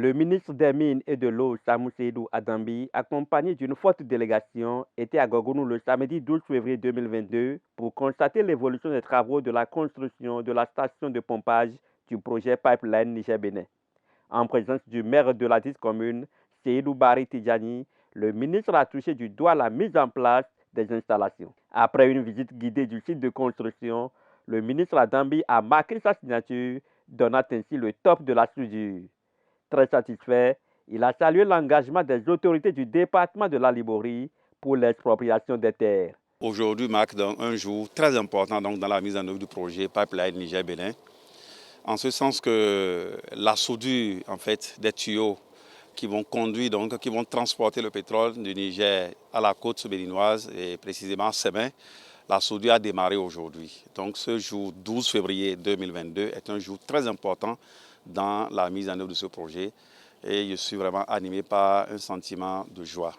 Le ministre des Mines et de l'Eau, Samou Seydou Adambi, accompagné d'une forte délégation, était à Gorgounou le samedi 12 février 2022 pour constater l'évolution des travaux de la construction de la station de pompage du projet Pipeline Niger-Bénin. En présence du maire de la dite commune, Seydou Bari Tidjani, le ministre a touché du doigt la mise en place des installations. Après une visite guidée du site de construction, le ministre Adambi a marqué sa signature, donnant ainsi le top de la soudure. Très satisfait, il a salué l'engagement des autorités du département de la Liborie pour l'expropriation des terres. Aujourd'hui marque donc un jour très important dans la mise en œuvre du projet Pipeline Niger-Bénin, en ce sens que la soudure en fait, des tuyaux qui vont conduire, qui vont transporter le pétrole du Niger à la côte béninoise et précisément à Sémin, la soudure a démarré aujourd'hui. Donc ce jour 12 février 2022 est un jour très important dans la mise en œuvre de ce projet et je suis vraiment animé par un sentiment de joie.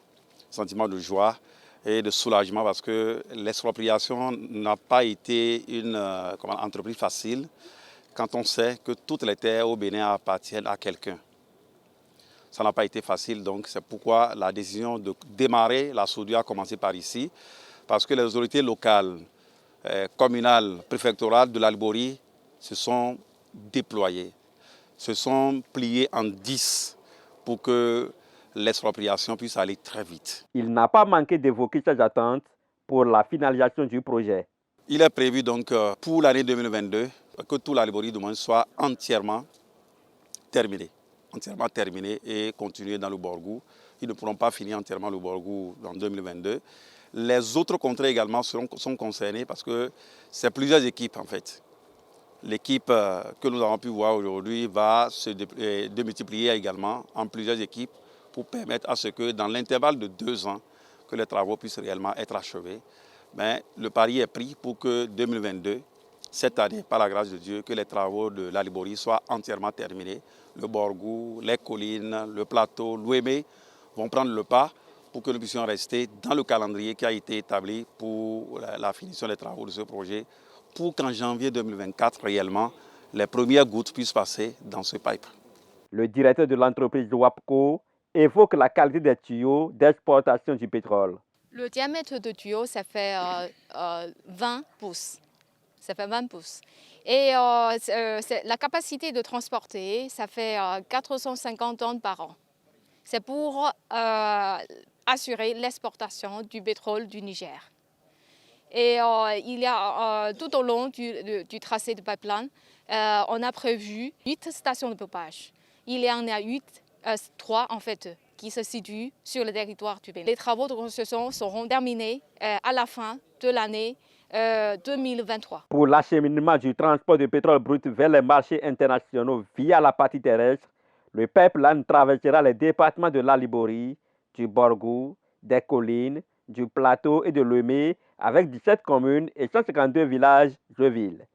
Et de soulagement parce que l'expropriation n'a pas été une entreprise facile quand on sait que toutes les terres au Bénin appartiennent à quelqu'un. Ça n'a pas été facile, donc c'est pourquoi la décision de démarrer la soudure a commencé par ici, parce que les autorités locales, communales, préfectorales de la Liborie se sont déployées, se sont pliées en 10 pour que l'expropriation puisse aller très vite. Il n'a pas manqué d'évoquer ses attentes pour la finalisation du projet. Il est prévu donc pour l'année 2022 que tout la Liborie du moins soit entièrement terminé et continuer dans le Borgou. Ils ne pourront pas finir entièrement le Borgou en 2022. Les autres contrées également sont concernées parce que c'est plusieurs équipes en fait. L'équipe que nous avons pu voir aujourd'hui va se démultiplier également en plusieurs équipes pour permettre à ce que dans l'intervalle de 2 ans, que les travaux puissent réellement être achevés. Mais le pari est pris pour que 2022, cette année, par la grâce de Dieu, que les travaux de la Liborie soient entièrement terminés. Le Borgou, les collines, le plateau, l'Ouémé vont prendre le pas pour que nous puissions rester dans le calendrier qui a été établi pour la finition des travaux de ce projet, pour qu'en janvier 2024, réellement, les premières gouttes puissent passer dans ce pipe. Le directeur de l'entreprise WAPCO évoque la qualité des tuyaux d'exportation du pétrole. Le diamètre de tuyau, ça fait 20 pouces. Ça fait 20 pouces. Et la capacité de transporter, ça fait 450 tonnes par an. C'est pour assurer l'exportation du pétrole du Niger. Et il y a tout au long du tracé de pipeline, on a prévu 8 stations de pompage. Il y en a 3 en fait, qui se situent sur le territoire du Bénin. Les travaux de construction seront terminés à la fin de l'année 2023. Pour l'acheminement du transport de pétrole brut vers les marchés internationaux via la partie terrestre, le pipeline traversera les départements de la Liborie, du Borgou, des collines, du plateau et de l'Ouémé avec 17 communes et 152 villages et villes.